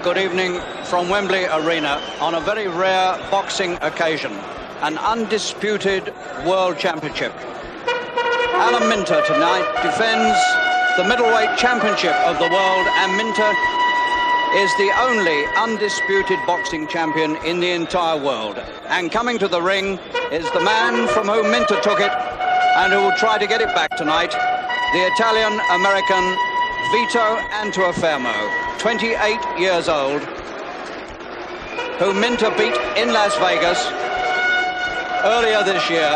Good evening from Wembley Arena on a very rare boxing occasion, an undisputed world championship. Alan Minter tonight defends the middleweight championship of the world, and Minter is the only undisputed boxing champion in the entire world. And coming to the ring is the man from whom Minter took it and who will try to get it back tonight, the Italian-American Vito Antuofermo, 28 years old, who Minter beat in Las Vegas earlier this year,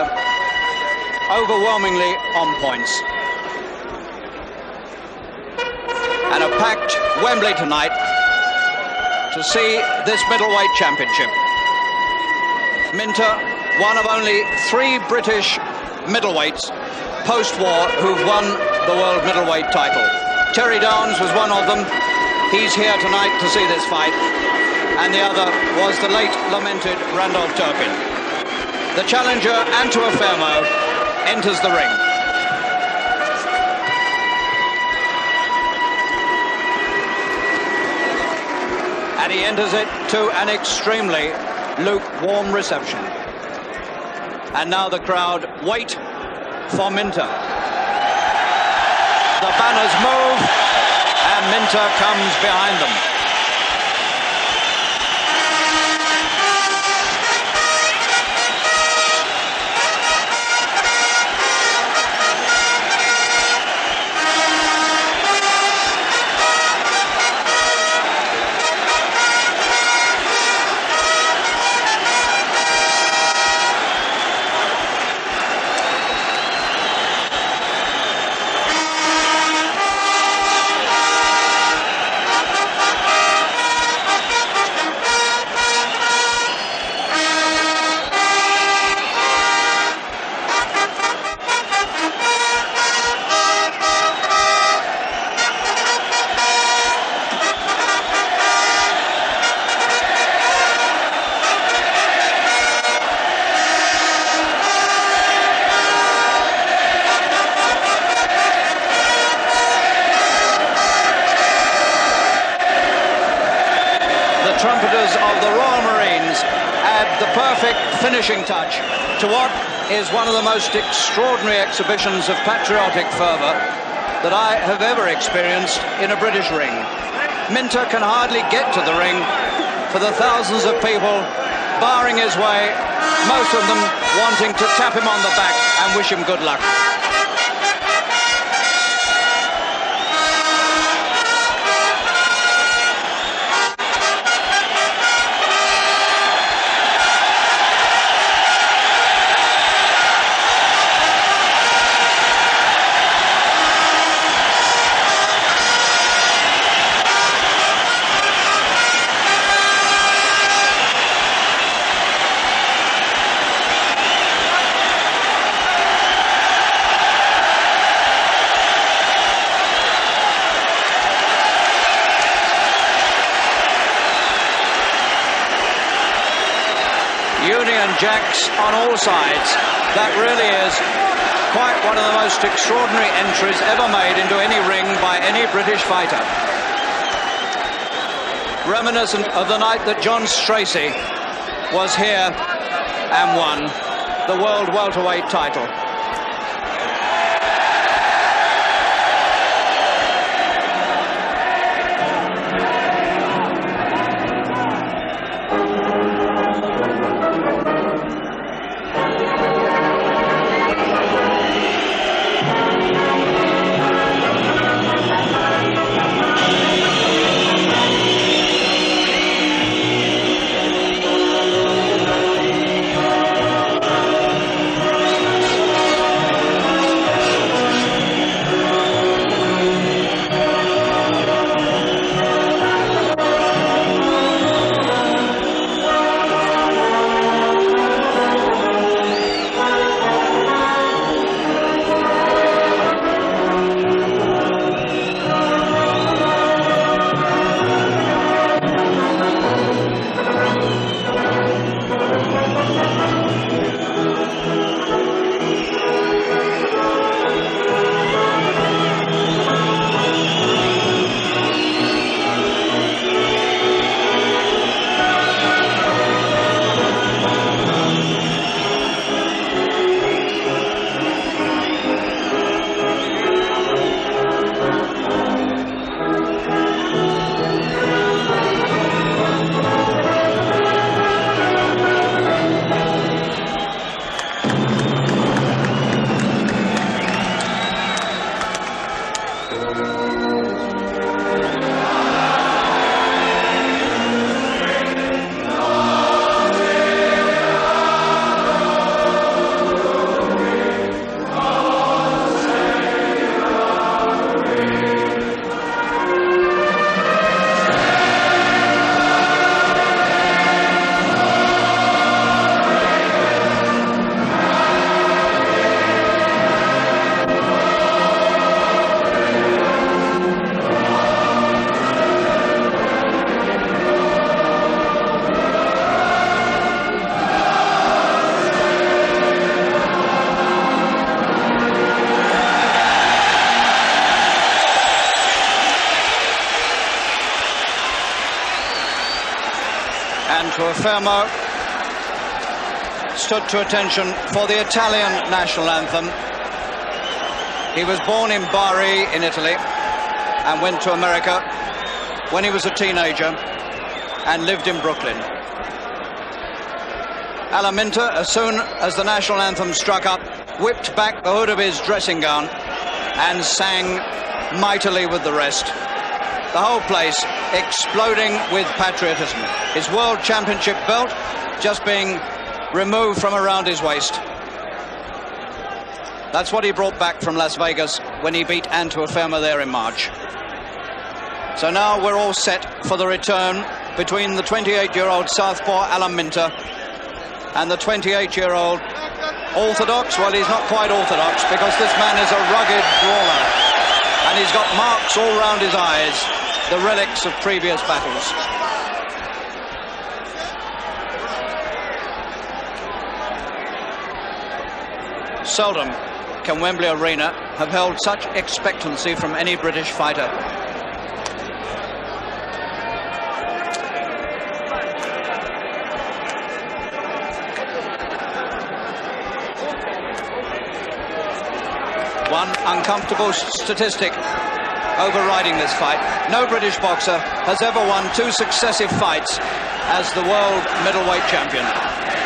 overwhelmingly on points. And a packed Wembley tonight to see this middleweight championship. Minter, one of only 3 British middleweights post-war who've won the world middleweight title. Terry Downs was one of them. He's here tonight to see this fight. And the other was the late lamented Randolph Turpin. The challenger, Antuofermo, enters the ring. And he enters it to an extremely lukewarm reception. And now the crowd wait for Minter. The banners move, and Minter comes behind them. Trumpeters of the Royal Marines add the perfect finishing touch to what is one of the most extraordinary exhibitions of patriotic fervour that I have ever experienced in a British ring. Minter can hardly get to the ring for the thousands of people barring his way, most of them wanting to tap him on the back and wish him good luck. Union Jacks on all sides. That really is quite one of the most extraordinary entries ever made into any ring by any British fighter. Reminiscent of the night that John Stracey was here and won the world welterweight title. Antuofermo stood to attention for the Italian national anthem. He was born in Bari in Italy and went to America when he was a teenager and lived in Brooklyn. Minter, as soon as the national anthem struck up, whipped back the hood of his dressing gown and sang mightily with the rest. The whole place exploding with patriotism. His world championship belt just being removed from around his waist. That's what he brought back from Las Vegas when he beat Antuofermo there in March. So now we're all set for the return between the 28-year-old southpaw Minter and the 28-year-old orthodox. Well, he's not quite orthodox because this man is a rugged brawler and he's got marks all round his eyes, the relics of previous battles. Seldom can Wembley Arena have held such expectancy from any British fighter. One uncomfortable statistic overriding this fight: no British boxer has ever won 2 successive fights as the world middleweight champion.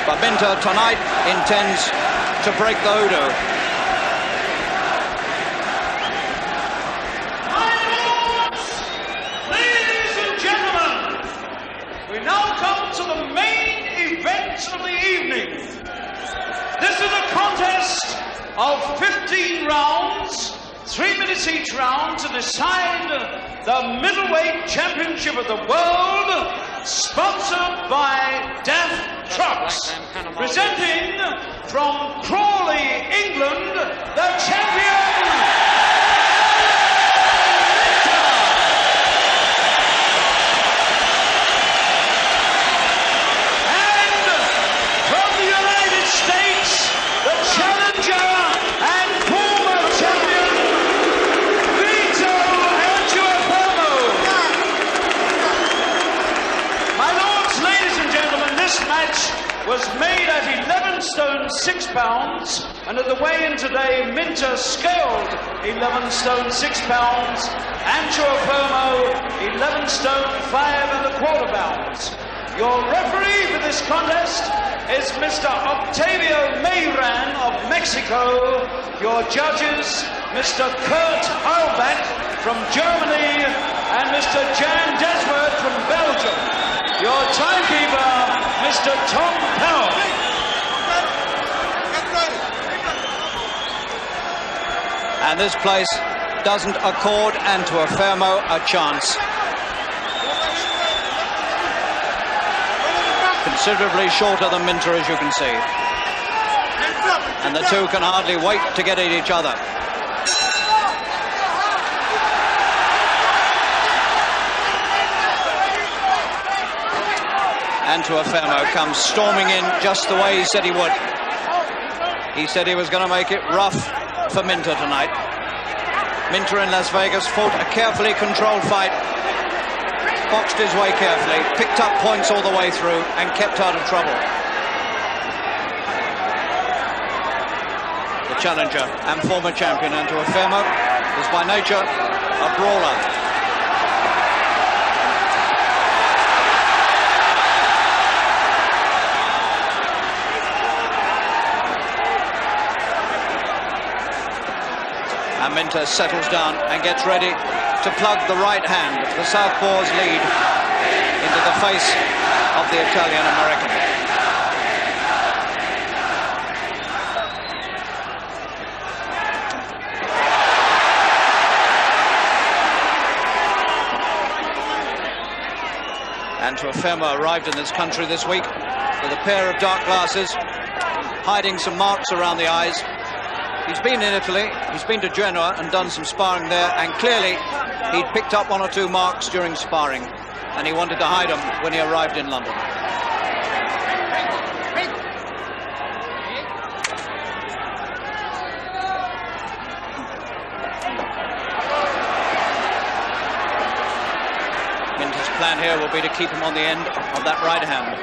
But Minter tonight intends to break the hoodoo. Ladies and gentlemen, we now come to the main event of the evening. This is a contest of 15 rounds, 3 minutes each round, to decide the middleweight championship of the world, sponsored by Death Trucks, presenting from Crawley, England, the champion, and from the United States, the challenger and former champion, Vito Antuofermo. My lords, ladies and gentlemen, this match was made at 11 stone 6 pounds, and at the weigh-in today, Minter scaled 11 stone 6 pounds, Antuofermo 11 stone 5 1/4 pounds. Your referee for this contest is Mr. Octavio Mayran of Mexico. Your judges, Mr. Kurt Heilbach from Germany and Mr. Jan Desworth from Belgium. Your timekeeper, Mr. Tom Powell. And this place doesn't accord Antuofermo a chance. Considerably shorter than Minter, as you can see. And the two can hardly wait to get at each other. Antuofermo comes storming in just the way he said he would. He said he was going to make it rough for Minter tonight. Minter in Las Vegas fought a carefully controlled fight, boxed his way carefully, picked up points all the way through and kept out of trouble. The challenger and former champion Antuofermo is by nature a brawler. And Minter settles down and gets ready to plug the right hand, the southpaw's lead, into the face of the Italian-American. Antuofermo arrived in this country this week with a pair of dark glasses, hiding some marks around the eyes. He's been in Italy, he's been to Genoa and done some sparring there, and clearly he'd picked up 1 or 2 marks during sparring, and he wanted to hide them when he arrived in London. Minter's plan here will be to keep him on the end of that right hand.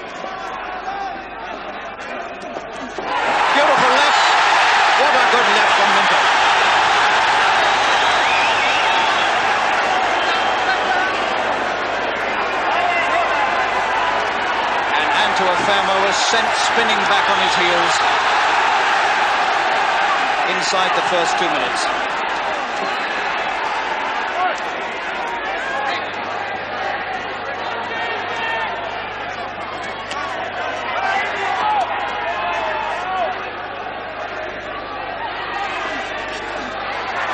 sent spinning back on his heels inside the first 2 minutes.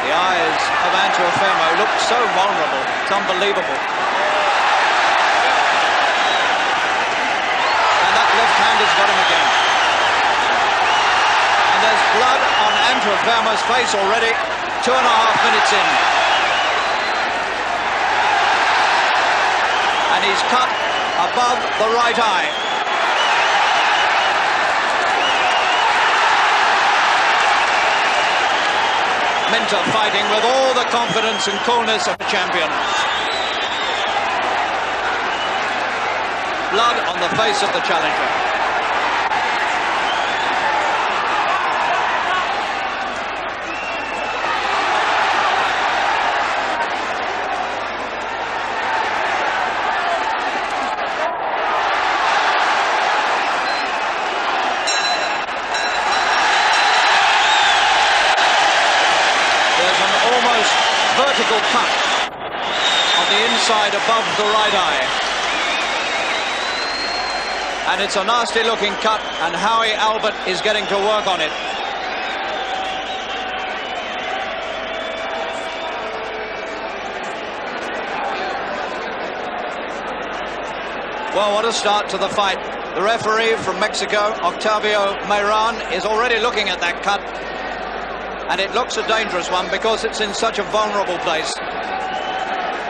The eyes of Antuofermo look so vulnerable. It's unbelievable. And that left hand has got him again. And there's blood on Antuofermo's face already, 2.5 minutes in. And he's cut above the right eye. Minter fighting with all the confidence and coolness of a champion. Blood on the face of the challenger. Vertical cut on the inside above the right eye. And it's a nasty looking cut, and Howie Albert is getting to work on it. Well, what a start to the fight. The referee from Mexico, Octavio Mayran, is already looking at that cut. And it looks a dangerous one because it's in such a vulnerable place.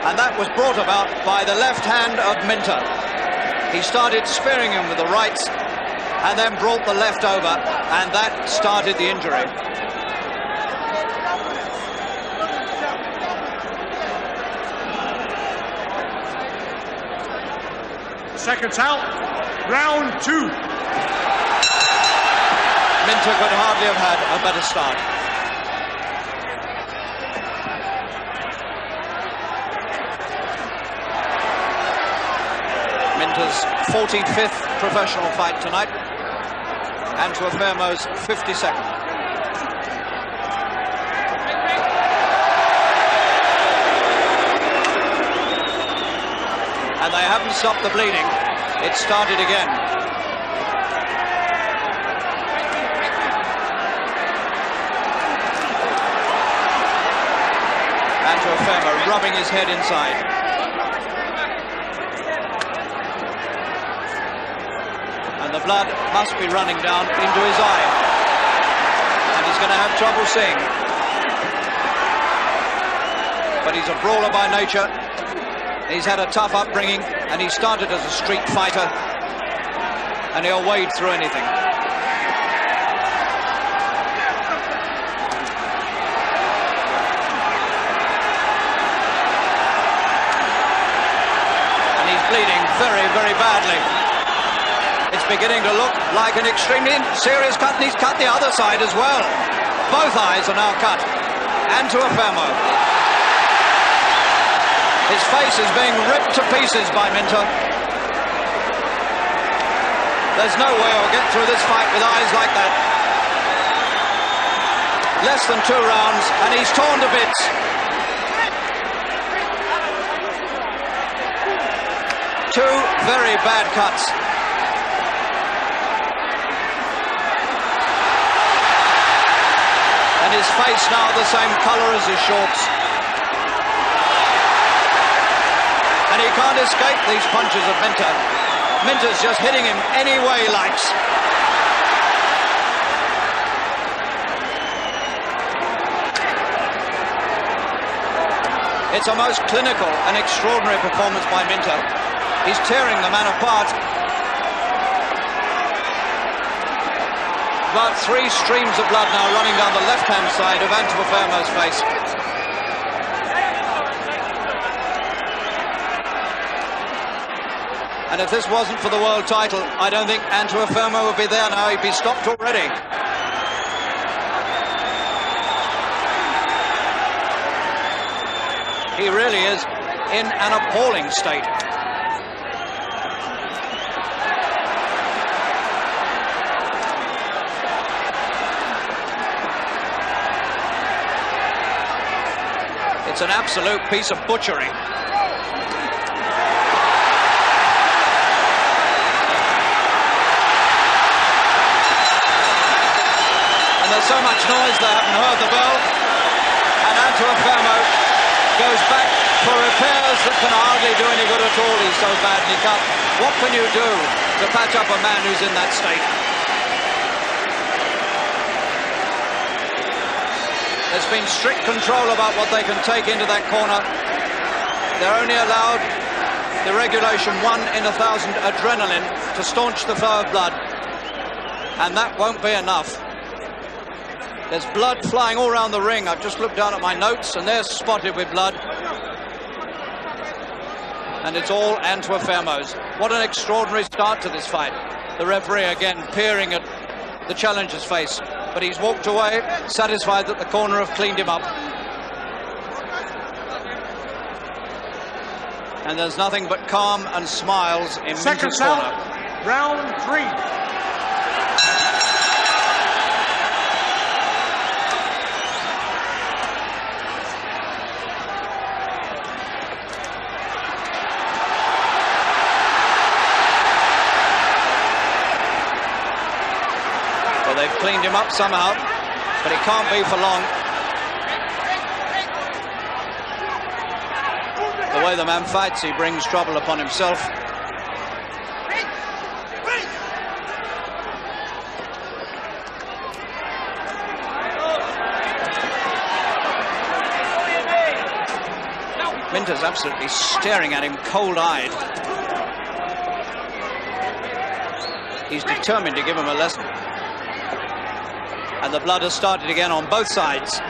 And that was brought about by the left hand of Minter. He started spearing him with the rights and then brought the left over, and that started the injury. Seconds out, round 2. Minter could hardly have had a better start. Minter's 45th professional fight tonight. Antuofermo's 52nd. And they haven't stopped the bleeding. It started again. Antuofermo rubbing his head inside. And the blood must be running down into his eye. And he's going to have trouble seeing. But he's a brawler by nature. He's had a tough upbringing, and he started as a street fighter. And he'll wade through anything. And he's bleeding very, very badly. It's beginning to look like an extremely serious cut, and he's cut the other side as well. Both eyes are now cut. Antuofermo. His face is being ripped to pieces by Minter. There's no way he'll get through this fight with eyes like that. Less than 2 rounds, and he's torn to bits. Two very bad cuts. And his face now the same colour as his shorts. And he can't escape these punches of Minter. Minter's just hitting him any way he likes. It's a most clinical and extraordinary performance by Minter. He's tearing the man apart. About 3 streams of blood now running down the left-hand side of Antuofermo's face. And if this wasn't for the world title, I don't think Antuofermo would be there now. He'd be stopped already. He really is in an appalling state. It's an absolute piece of butchery. And there's so much noise they haven't heard the bell. And Antuofermo goes back for repairs that can hardly do any good at all. He's so badly cut. What can you do to patch up a man who's in that state? There's been strict control about what they can take into that corner. They're only allowed the regulation 1 in 1,000 adrenaline to staunch the flow of blood. And that won't be enough. There's blood flying all around the ring. I've just looked down at my notes and they're spotted with blood. And it's all Antuofermo's. What an extraordinary start to this fight. The referee again peering at the challenger's face. But he's walked away, satisfied that the corner have cleaned him up. And there's nothing but calm and smiles in Minter's corner. Round 3. They've cleaned him up somehow, but it can't be for long. The way the man fights, he brings trouble upon himself. Minter's absolutely staring at him cold-eyed. He's determined to give him a lesson. And the blood has started again on both sides.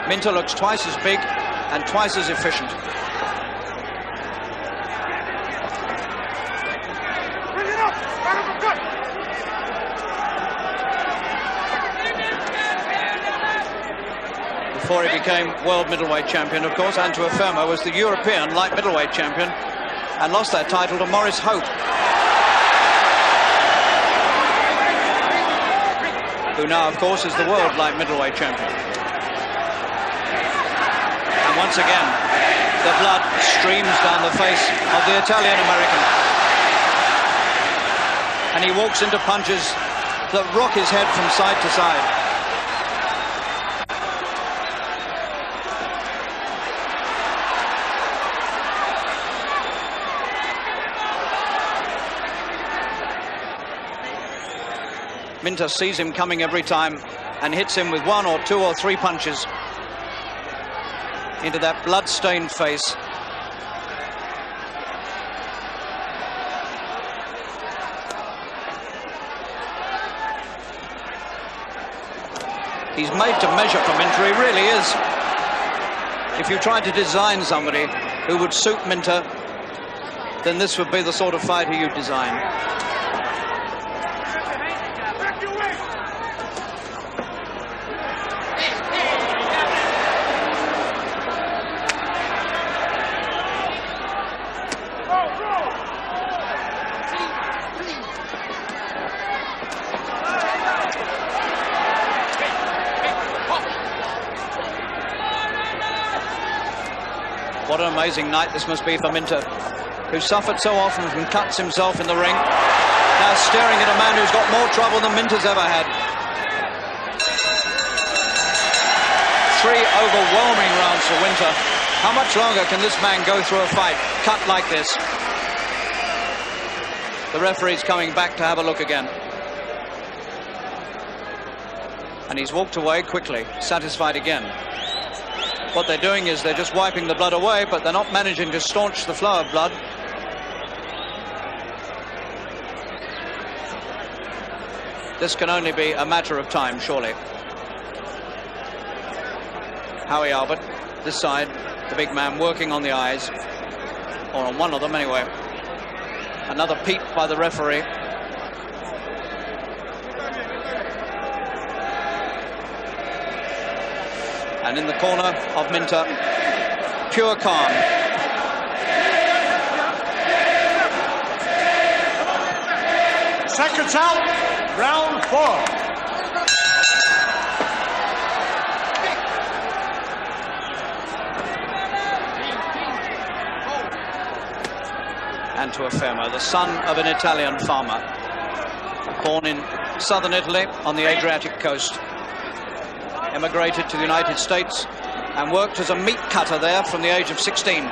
Minter looks twice as big and twice as efficient. Before he became world middleweight champion, of course, Antuofermo was the European light middleweight champion and lost that title to Maurice Hope, who now, of course, is the world light middleweight champion. And once again, the blood streams down the face of the Italian-American. And he walks into punches that rock his head from side to side. Minter sees him coming every time and hits him with 1 or 2 or 3 punches into that blood-stained face. He's made to measure for Minter, he really is. If you tried to design somebody who would suit Minter, then this would be the sort of fighter you'd design. What an amazing night this must be for Minter, who suffered so often from cuts himself in the ring, now staring at a man who's got more trouble than Minter's ever had. 3 overwhelming rounds for Minter. How much longer can this man go through a fight cut like this? The referee's coming back to have a look again. And he's walked away quickly, satisfied again. What they're doing is they're just wiping the blood away, but they're not managing to staunch the flow of blood. This can only be a matter of time, surely. Howie Albert, this side, the big man working on the eyes, or on one of them anyway. Another peep by the referee. And in the corner of Minter, pure calm. Seconds out. Round 4. Antuofermo, the son of an Italian farmer, born in southern Italy on the Adriatic coast, emigrated to the United States and worked as a meat cutter there from the age of 16.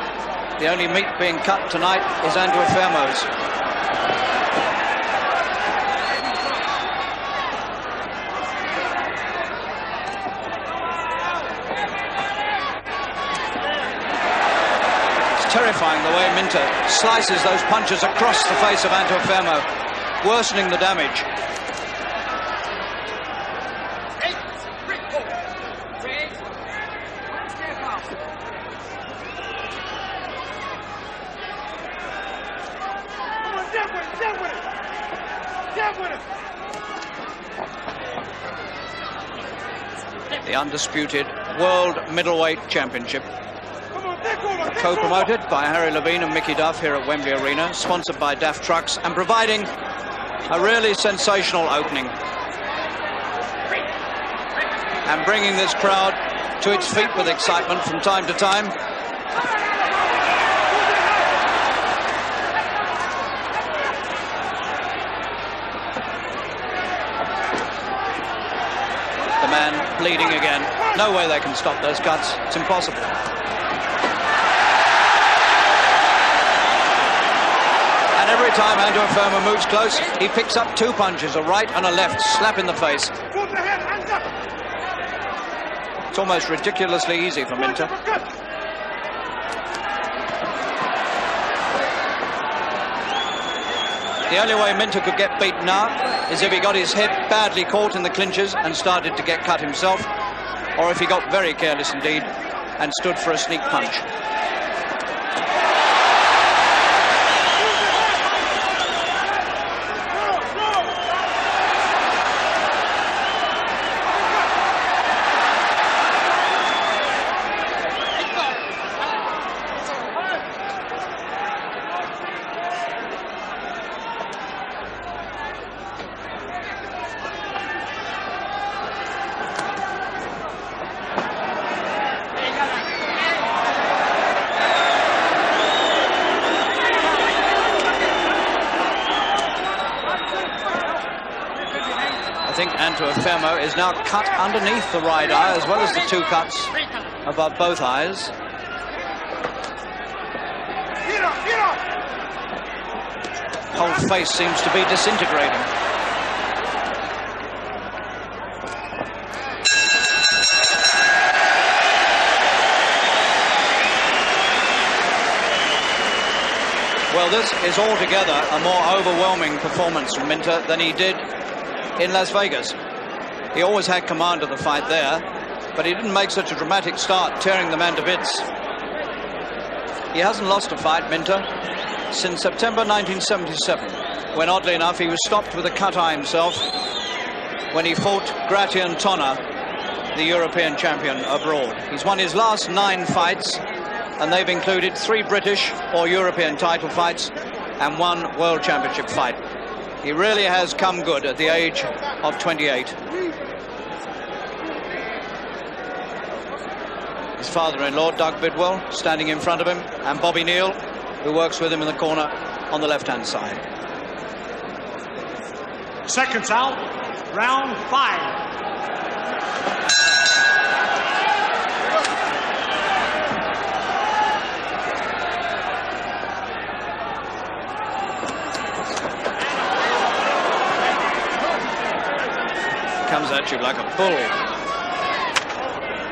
The only meat being cut tonight is Antuofermo's. Terrifying the way Minter slices those punches across the face of Antuofermo, worsening the damage. The Undisputed World Middleweight Championship, co-promoted by Harry Levine and Mickey Duff here at Wembley Arena, sponsored by Duff Trucks, and providing a really sensational opening and bringing this crowd to its feet with excitement from time to time. The man bleeding again. No way they can stop those cuts. It's impossible. And every time Antuofermo moves close, he picks up 2 punches, a right and a left, slap in the face. It's almost ridiculously easy for Minter. The only way Minter could get beaten now is if he got his head badly caught in the clinches and started to get cut himself, or if he got very careless indeed and stood for a sneak punch. I think Antuofermo is now cut underneath the right eye, as well as the 2 cuts above both eyes. Whole face seems to be disintegrating. Well, this is altogether a more overwhelming performance from Minter than he did in Las Vegas. He always had command of the fight there, but he didn't make such a dramatic start, tearing the man to bits. He hasn't lost a fight, Minter, since September 1977, when oddly enough he was stopped with a cut eye himself when he fought Gratian Tonna, the European champion abroad. He's won his last 9 fights, and they've included 3 British or European title fights and 1 World Championship fight. He really has come good at the age of 28. His father-in-law, Doug Bidwell, standing in front of him, and Bobby Neal, who works with him in the corner on the left-hand side. Seconds out. Round 5. Comes at you like a bull.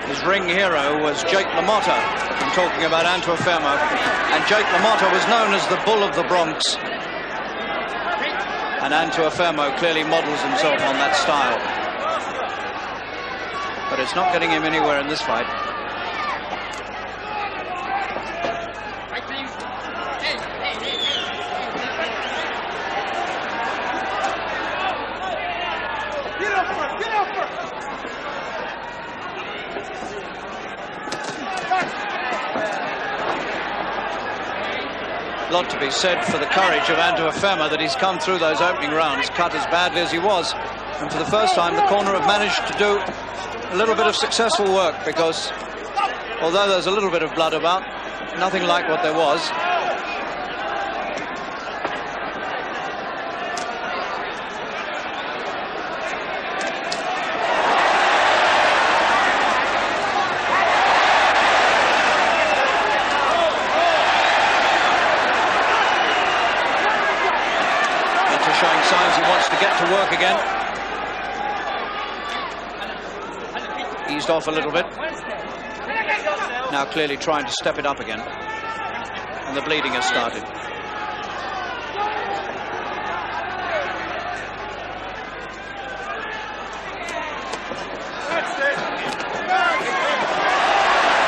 His ring hero was Jake LaMotta. I'm talking about Antuofermo. And Jake LaMotta was known as the Bull of the Bronx. And Antuofermo clearly models himself on that style. But it's not getting him anywhere in this fight. A lot to be said for the courage of Antuofermo that he's come through those opening rounds, cut as badly as he was. And for the first time, the corner have managed to do a little bit of successful work, because although there's a little bit of blood about, nothing like what there was. Showing signs he wants to get to work again. Eased off a little bit. Now clearly trying to step it up again. And the bleeding has started.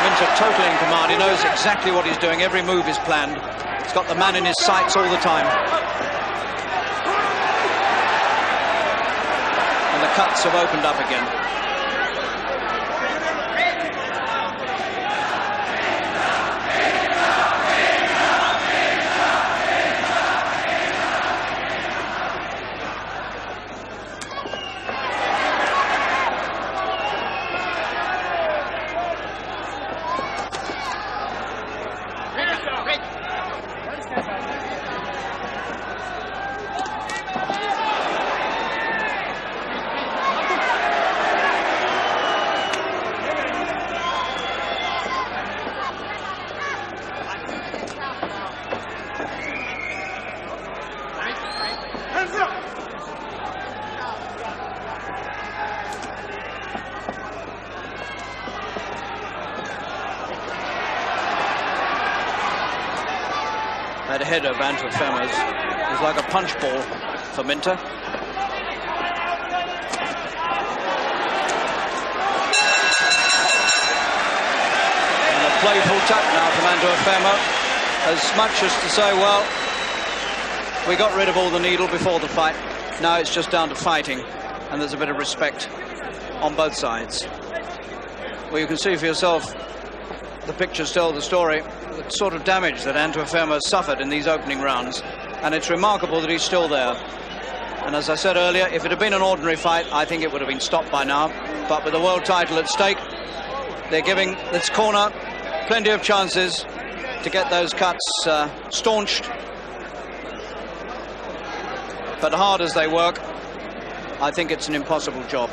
Minter totally in command. He knows exactly what he's doing. Every move is planned. He's got the man in his sights all the time. The cuts have opened up again. That head of Antuofermo's is like a punch ball for Minter. And a playful tap now from Antuofermo, as much as to say, well, we got rid of all the needle before the fight. Now it's just down to fighting, and there's a bit of respect on both sides. Well, you can see for yourself, the pictures tell the story, the sort of damage that Antuofermo suffered in these opening rounds, and it's remarkable that he's still there. And as I said earlier, if it had been an ordinary fight, I think it would have been stopped by now. But with the world title at stake, they're giving this corner plenty of chances to get those cuts staunched. But hard as they work, I think it's an impossible job.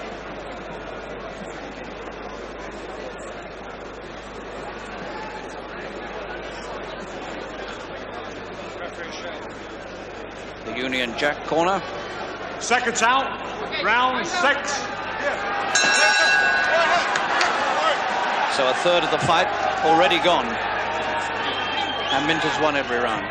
The Union Jack corner. Seconds out, round 6. So a third of the fight already gone. And Minter's won every round.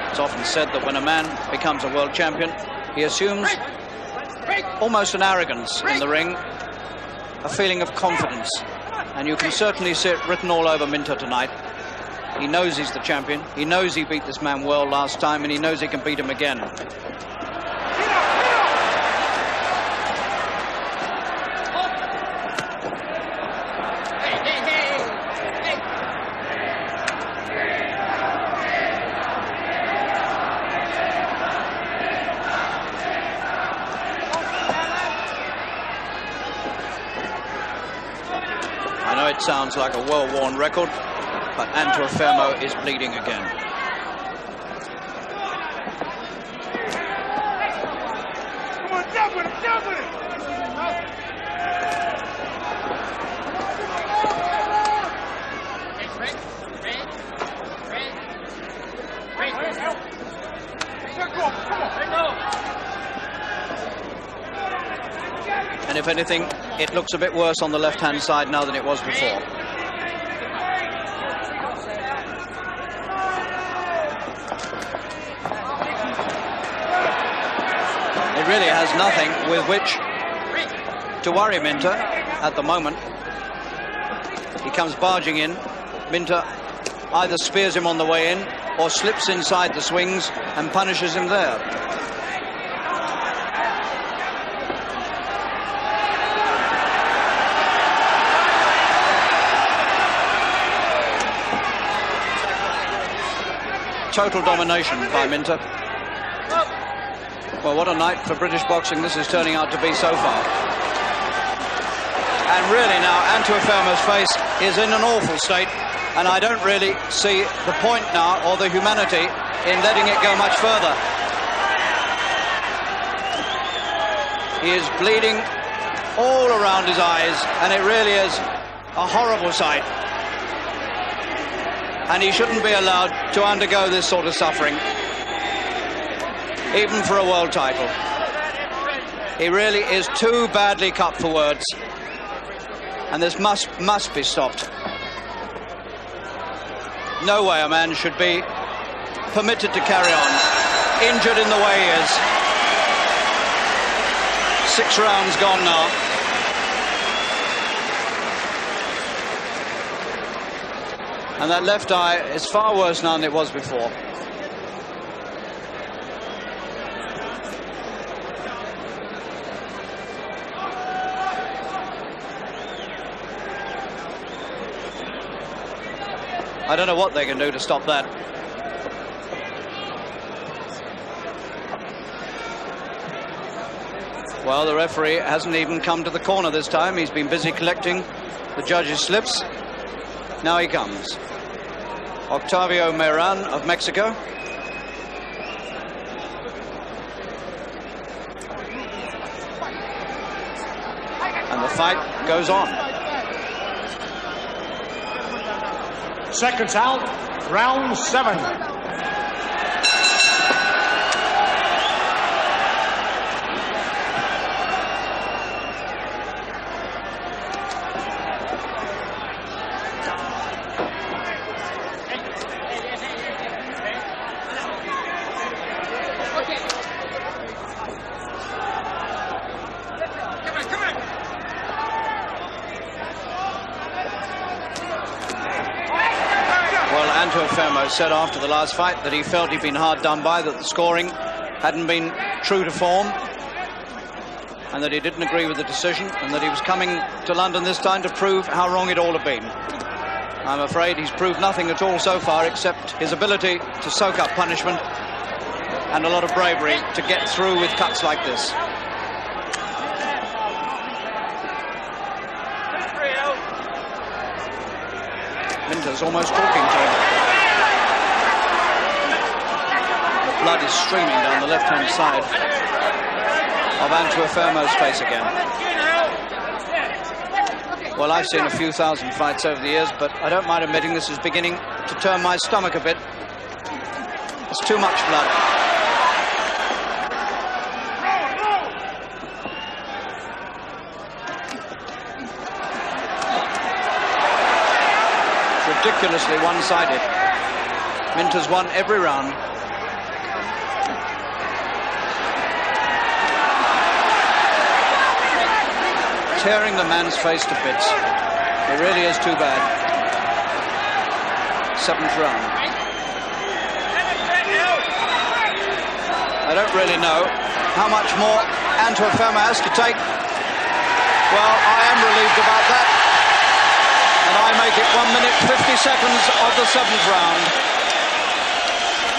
It's often said that when a man becomes a world champion, he assumes almost an arrogance in the ring, a feeling of confidence. And you can certainly see it written all over Minter tonight. He knows he's the champion. He knows he beat this man well last time, and he knows he can beat him again. I know it sounds like a well-worn record, but Antuofermo is bleeding again. Come on, jump with him, jump with him! And if anything, it looks a bit worse on the left-hand side now than it was before. It really has nothing with which to worry Minter at the moment. He comes barging in. Minter either spears him on the way in or slips inside the swings and punishes him there. Total domination by Minter. Well, what a night for British boxing this is turning out to be so far. And really now, Antuofermo's face is in an awful state, and I don't really see the point now, or the humanity, in letting it go much further. He is bleeding all around his eyes, and it really is a horrible sight. And he shouldn't be allowed to undergo this sort of suffering, even for a world title. He really is too badly cut for words, and this must be stopped. No way a man should be permitted to carry on, injured in the way he is. 6 rounds gone now. And that left eye is far worse now than it was before. I don't know what they can do to stop that. Well, the referee hasn't even come to the corner this time. He's been busy collecting the judges' slips. Now he comes. Octavio Meran of Mexico. And the fight goes on. Seconds out, round 7. Antuofermo said after the last fight that he felt he'd been hard done by, that the scoring hadn't been true to form, and that he didn't agree with the decision, and that he was coming to London this time to prove how wrong it all had been. I'm afraid he's proved nothing at all so far, except his ability to soak up punishment and a lot of bravery to get through with cuts like this. Minter's almost talking to him. The blood is streaming down the left-hand side of Antuofermo's face again. Well, I've seen a few thousand fights over the years, but I don't mind admitting this is beginning to turn my stomach a bit. It's too much blood. Ridiculously one-sided. Minter's won every round. Tearing the man's face to bits. It really is too bad. 7th round. I don't really know how much more Antuofermo has to take. Well, I am relieved about that. And I make it 1 minute 50 seconds of the 7th round.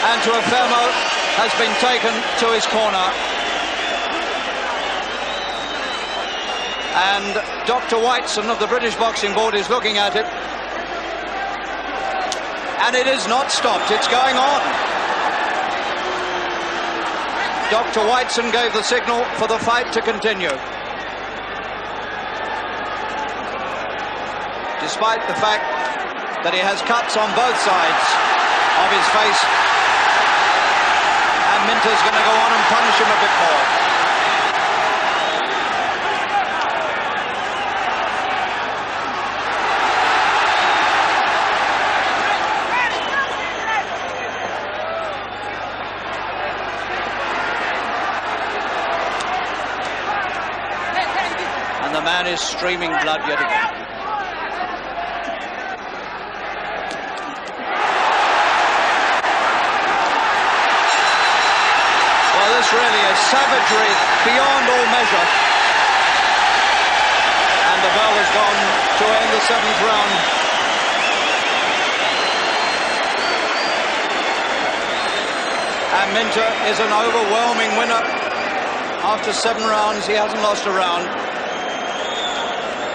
Antuofermo has been taken to his corner. And Dr. Whiteson of the British Boxing Board is looking at it. And it is not stopped, it's going on. Dr. Whiteson gave the signal for the fight to continue. Despite the fact that he has cuts on both sides of his face, and Minter's going to go on and punish him a bit more. And the the man is streaming blood yet again. Well, this really is savagery beyond all measure. And the bell has gone to end the 7th round. And Minter is an overwhelming winner. After 7 rounds, he hasn't lost a round.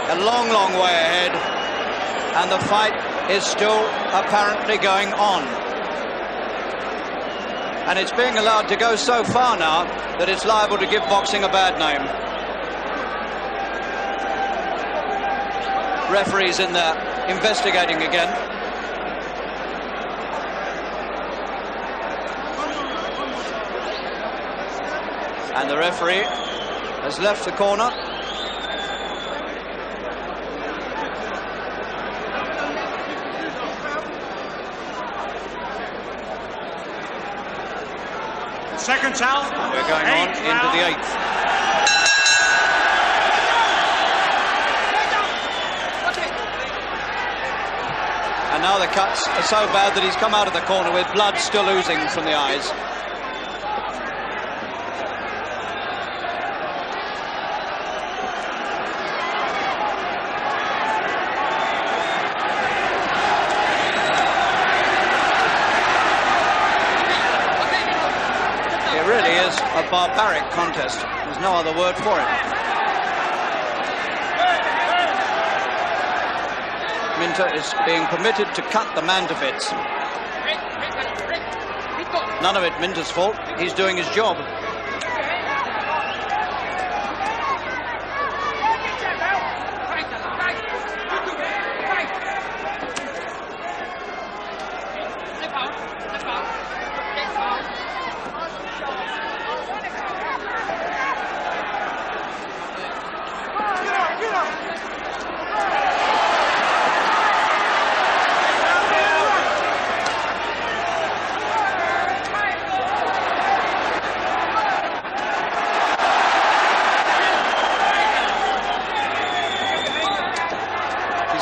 A long, long way ahead. And the fight is still apparently going on. And it's being allowed to go so far now that it's liable to give boxing a bad name. Referees in there investigating again. And the referee has left the corner. Seconds out. We're going on into the 8th. And now the cuts are so bad that he's come out of the corner with blood still oozing from the eyes. It really is a barbaric contest. There's no other word for it. Minter is being permitted to cut the man to bits. None of it Minter's fault. He's doing his job.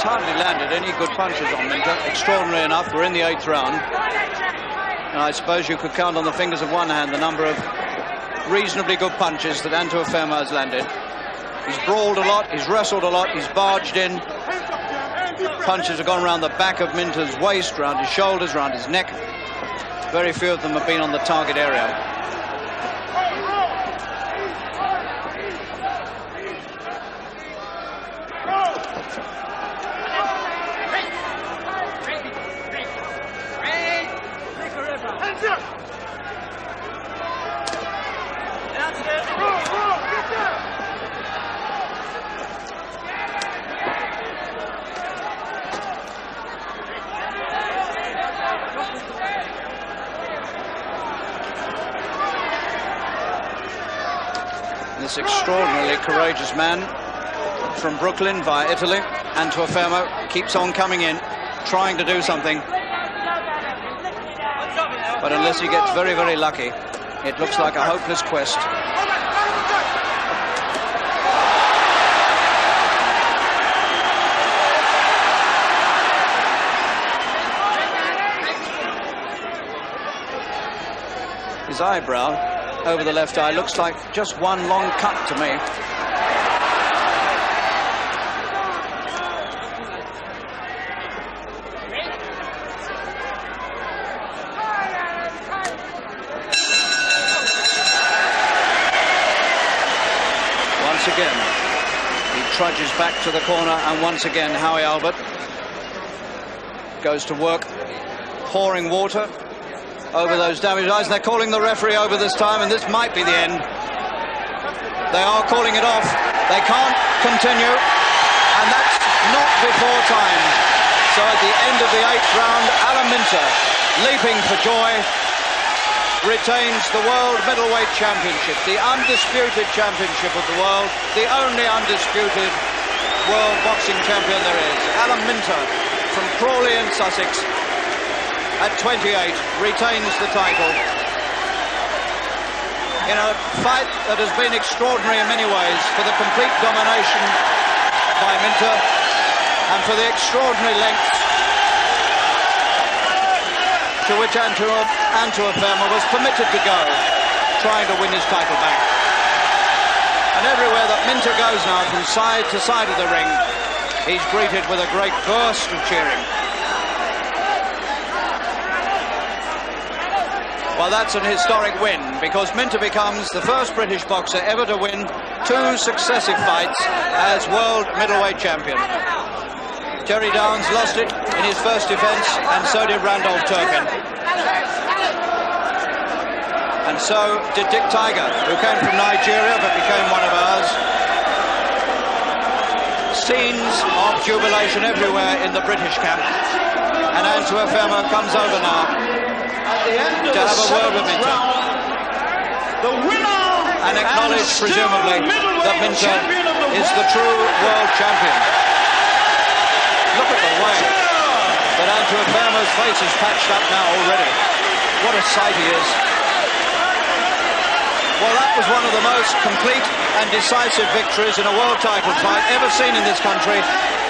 Hardly landed any good punches on Minter. Extraordinary enough, we're in the 8th round. And I suppose you could count on the fingers of one hand the number of reasonably good punches that Antuofermo has landed. He's brawled a lot, he's wrestled a lot, he's barged in. Punches have gone around the back of Minter's waist, around his shoulders, around his neck. Very few of them have been on the target area. This extraordinarily courageous man from Brooklyn via Italy, Antuofermo, keeps on coming in, trying to do something. But unless he gets very, very lucky, it looks like a hopeless quest. His eyebrow over the left eye looks like just one long cut to me. Once again, he trudges back to the corner, and once again, Howie Albert goes to work, pouring water over those damaged eyes. They're calling the referee over this time, and this might be the end. They are calling it off. They can't continue, and that's not before time. So at the end of the 8th round, Alan Minter, leaping for joy, retains the World Middleweight Championship, the undisputed championship of the world, the only undisputed world boxing champion there is. Alan Minter from Crawley in Sussex, at 28, retains the title in a fight that has been extraordinary in many ways, for the complete domination by Minter and for the extraordinary lengths to which Antuofermo was permitted to go, trying to win his title back. And everywhere that Minter goes now, from side to side of the ring, he's greeted with a great burst of cheering. Well, that's an historic win, because Minter becomes the first British boxer ever to win 2 successive fights as world middleweight champion. Terry Downs lost it in his first defence, and so did Randolph Turpin. And so did Dick Tiger, who came from Nigeria but became one of ours. Scenes of jubilation everywhere in the British camp. And Antuofermo comes over now to have a word with Minter. The winner and acknowledge, presumably, that Minter is the true world champion. Look at the way that Antuofermo's face is patched up now already. What a sight he is. Well, that was one of the most complete and decisive victories in a world title fight ever seen in this country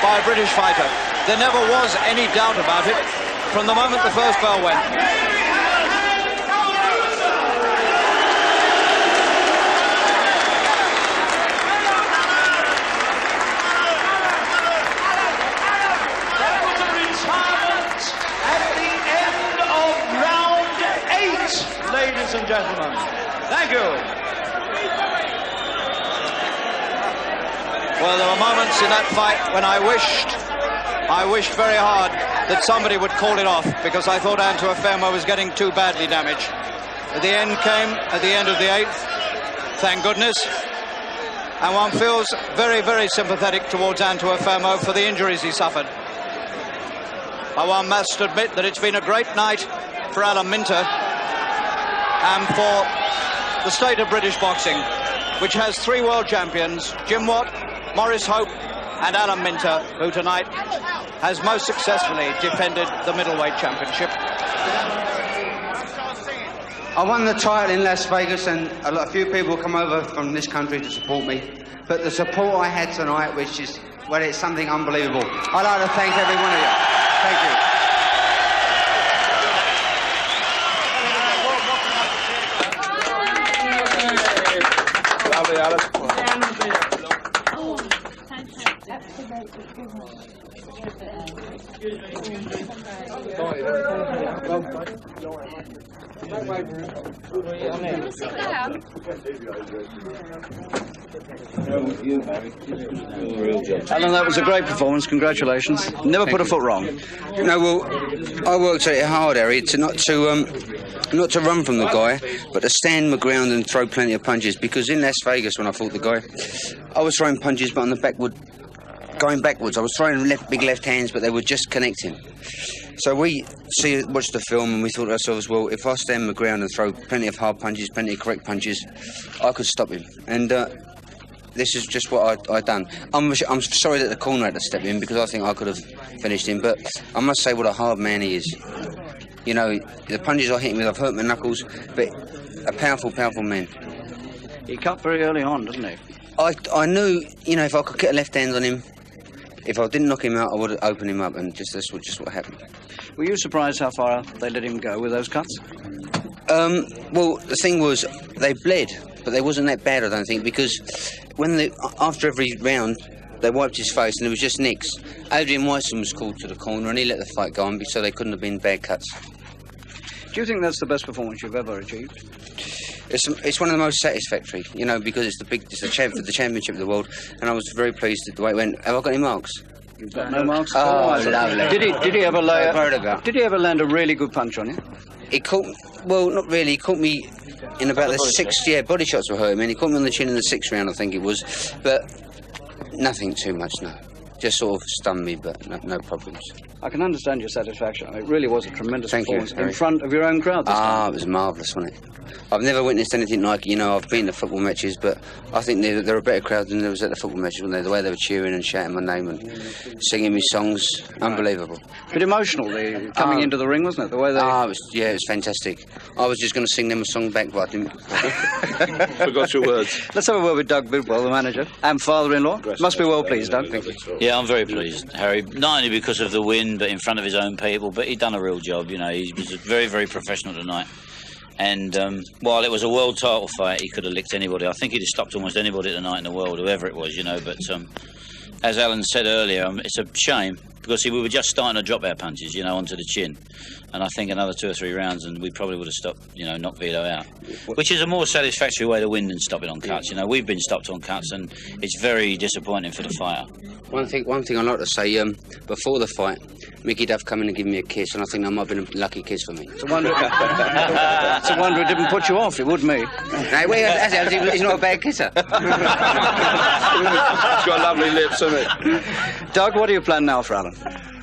by a British fighter. There never was any doubt about it from the moment the first bell went. That was a retirement at the end of round 8, ladies and gentlemen. Thank you. Well, there were moments in that fight when I wished very hard that somebody would call it off, because I thought Antuofermo was getting too badly damaged. The end came at the end of the 8th, thank goodness. And one feels very, very sympathetic towards Antuofermo for the injuries he suffered. But one must admit that it's been a great night for Alan Minter and for the state of British boxing, which has 3 world champions, Jim Watt, Maurice Hope and Alan Minter, who tonight has most successfully defended the middleweight championship. I won the title in Las Vegas, and a few people come over from this country to support me. But the support I had tonight, which is, well, it's something unbelievable. I'd like to thank every one of you. Thank you. Alan, that was a great performance. Congratulations. Never put a foot wrong. No, well, I worked at it hard, Harry, not to run from the guy, but to stand my ground and throw plenty of punches. Because in Las Vegas, when I fought the guy, I was throwing punches, but on the going backwards. I was throwing big left hands, but they were just connecting. So we watched the film, and we thought to ourselves, well, if I stand my ground and throw plenty of hard punches, plenty of correct punches, I could stop him. And this is just what I done. I'm sorry that the corner had to step in, because I think I could have finished him, but I must say what a hard man he is. You know, the punches I hit him with, I've hurt my knuckles, but a powerful, powerful man. He cut very early on, didn't he? I knew, you know, if I could get a left hand on him, if I didn't knock him out, I would have opened him up, and that's just what happened. Were you surprised how far they let him go with those cuts? Well, the thing was, they bled, but they wasn't that bad, I don't think, because after every round, they wiped his face, and it was just nicks. Adrian Weissman was called to the corner, and he let the fight go on, so they couldn't have been bad cuts. Do you think that's the best performance you've ever achieved? It's one of the most satisfactory, you know, because it's the championship of the world, and I was very pleased at the way it went. Have I got any marks? You've got no marks? Oh, lovely. Did he ever land a really good punch on you? He caught, well, not really. He caught me in about the 6th. Yeah, body shots were hurting me. He caught me on the chin in the 6th round, I think it was, but nothing too much, no. Just sort of stunned me, but no problems. I can understand your satisfaction. It really was a tremendous performance Harry. in front of your own crowd this time. It was marvellous, wasn't it? I've never witnessed anything like, you know, I've been to football matches, but I think they're a better crowd than there was at the football matches, weren't they? The way they were cheering and shouting my name and singing me songs, unbelievable. A bit emotional, coming into the ring, wasn't it? The way they... it was fantastic. I was just going to sing them a song back, but I didn't. Forgot your words. Let's have a word with Doug Bidwell, the manager, and father-in-law. Must be well pleased, Doug. Thank you. Yeah, I'm very pleased, Harry. Not only because of the win, but in front of his own people. But he'd done a real job, you know. He was very, very professional tonight. And while it was a world title fight, he could have licked anybody. I think he'd have stopped almost anybody tonight in the world, whoever it was, you know. But as Alan said earlier, it's a shame because we were just starting to drop our punches, you know, onto the chin. And I think another 2 or 3 rounds and we probably would have stopped, you know, knocked Vito out. Which is a more satisfactory way to win than stop it on cuts. You know, we've been stopped on cuts and it's very disappointing for the fighter. One thing I'd like to say, before the fight, Mickey Duff come in and give me a kiss, and I think that might have been a lucky kiss for me. It's a wonder it didn't put you off, it would me. No, he's not a bad kisser. He's got lovely lips, hasn't he? Doug, what do you plan now for Alan?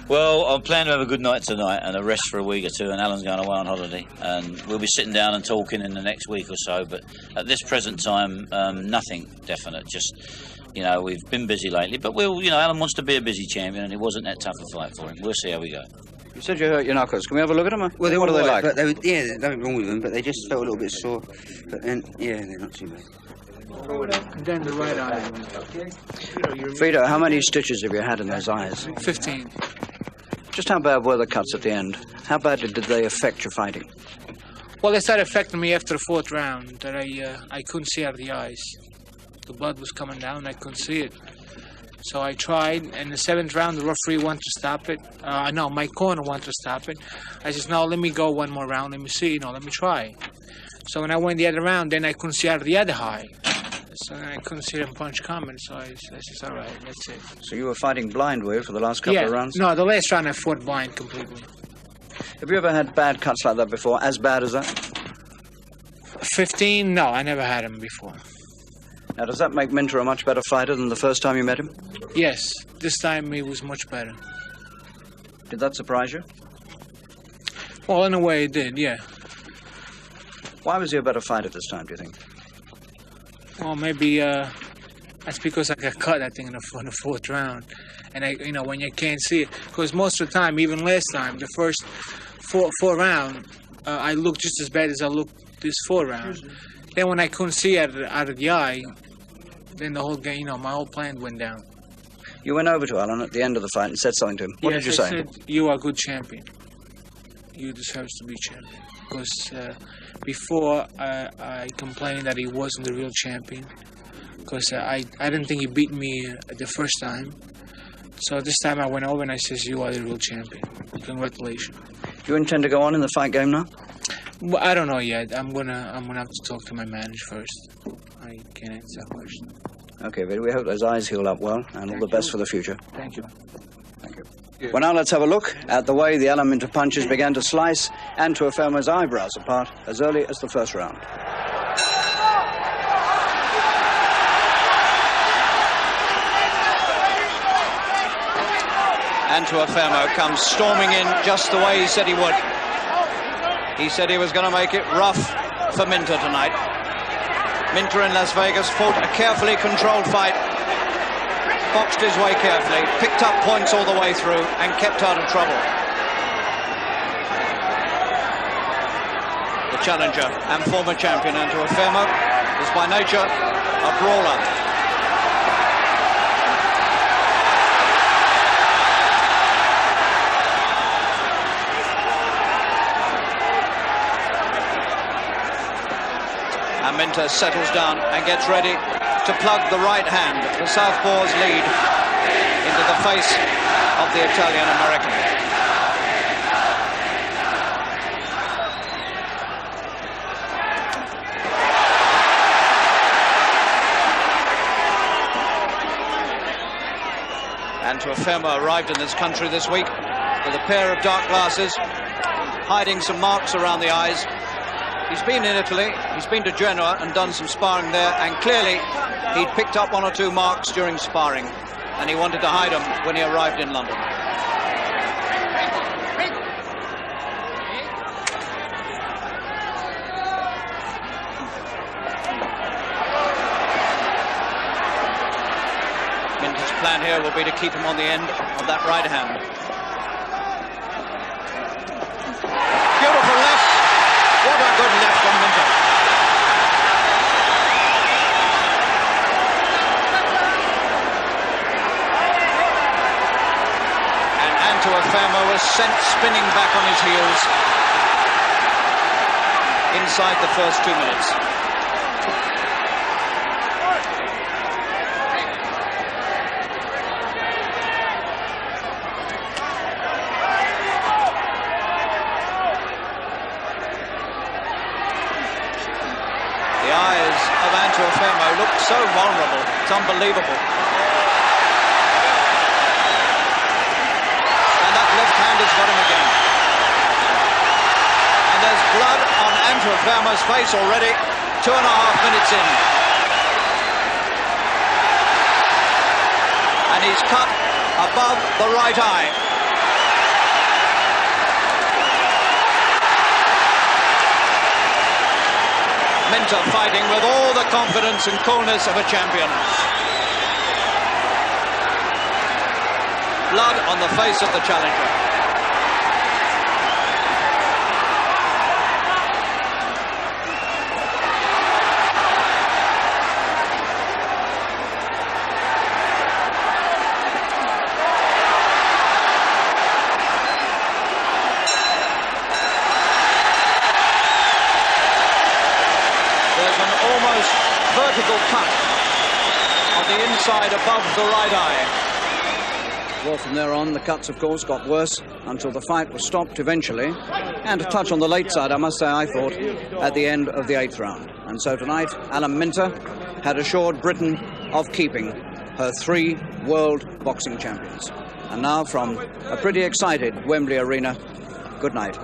Well, I'm planning to have a good night tonight and a rest for a week or two, and Alan's going away on holiday. And we'll be sitting down and talking in the next week or so, but at this present time, nothing definite. Just, you know, we've been busy lately, but Alan wants to be a busy champion, and it wasn't that tough a fight for him. We'll see how we go. You said you hurt your knuckles. Can we have a look at them? Well, what are they like? But there's nothing wrong with them, but they just felt a little bit sore. But then, they're not too bad. And then the right eye. Vito, how many stitches have you had in those eyes? 15. Just how bad were the cuts at the end? How badly did they affect your fighting? Well, they started affecting me after the 4th round, that I couldn't see out of the eyes. The blood was coming down, I couldn't see it. So I tried, and the 7th round, the referee wanted to stop it. No, my corner wanted to stop it. I said, no, let me go one more round, let me see, let me try. So when I went the other round, then I couldn't see out of the other eye. So I couldn't see them punch coming, so I said, all right, that's it. So you were fighting blind, were you, for the last couple of rounds? No, the last round I fought blind completely. Have you ever had bad cuts like that before, as bad as that? 15? No, I never had them before. Now, does that make Minter a much better fighter than the first time you met him? Yes, this time he was much better. Did that surprise you? Well, in a way it did, yeah. Why was he a better fighter this time, do you think? Well, maybe that's because I got cut, I think, in the 4th round. And, when you can't see it. Because most of the time, even last time, the first four round, I looked just as bad as I looked this 4th round. Then when I couldn't see out of the eye, then the whole game, my whole plan went down. You went over to Alan at the end of the fight and said something to him. What did you say? I said, you are a good champion. You deserve to be champion. Because before I complained that he wasn't the real champion. Because I didn't think he beat me the first time. So this time I went over and I says, you are the real champion. Congratulations. You intend to go on in the fight game now? Well, I don't know yet. I'm gonna have to talk to my manager first. I can't answer that question. Okay, Vito, we hope those eyes heal up well, and all the best for the future. Thank you. Thank you. Well, now let's have a look at the way the Alan Minter punches began to slice Antuofermo's eyebrows apart as early as the 1st round. Antuofermo comes storming in just the way he said he would. He said he was going to make it rough for Minter tonight. Minter in Las Vegas fought a carefully controlled fight, boxed his way carefully, picked up points all the way through, and kept out of trouble. The challenger and former champion Antuofermo is by nature a brawler. And Minter settles down and gets ready to plug the right hand, the southpaw's lead, into the face of the Italian-American. Antuofermo arrived in this country this week with a pair of dark glasses, hiding some marks around the eyes. He's been in Italy, he's been to Genoa and done some sparring there, and clearly he'd picked up 1 or 2 marks during sparring, and he wanted to hide them when he arrived in London. Minter's plan here will be to keep him on the end of that right hand. Beautiful left. What a good left from Minter. And Antuofermo was sent spinning back on his heels inside the first 2 minutes. The eyes of Antuofermo look so vulnerable. It's unbelievable. And that left hand has got him again. And there's blood on Antuofermo's face already, 2.5 minutes in. And he's cut above the right eye. Minter fighting with all the confidence and coolness of a champion. Blood on the face of the challenger. Almost vertical cut on the inside above the right eye. Well, from there on, the cuts, of course, got worse until the fight was stopped eventually. And a touch on the late side, I must say, I thought, at the end of the 8th round. And so tonight, Alan Minter had assured Britain of keeping her 3 world boxing champions. And now, from a pretty excited Wembley Arena, good night.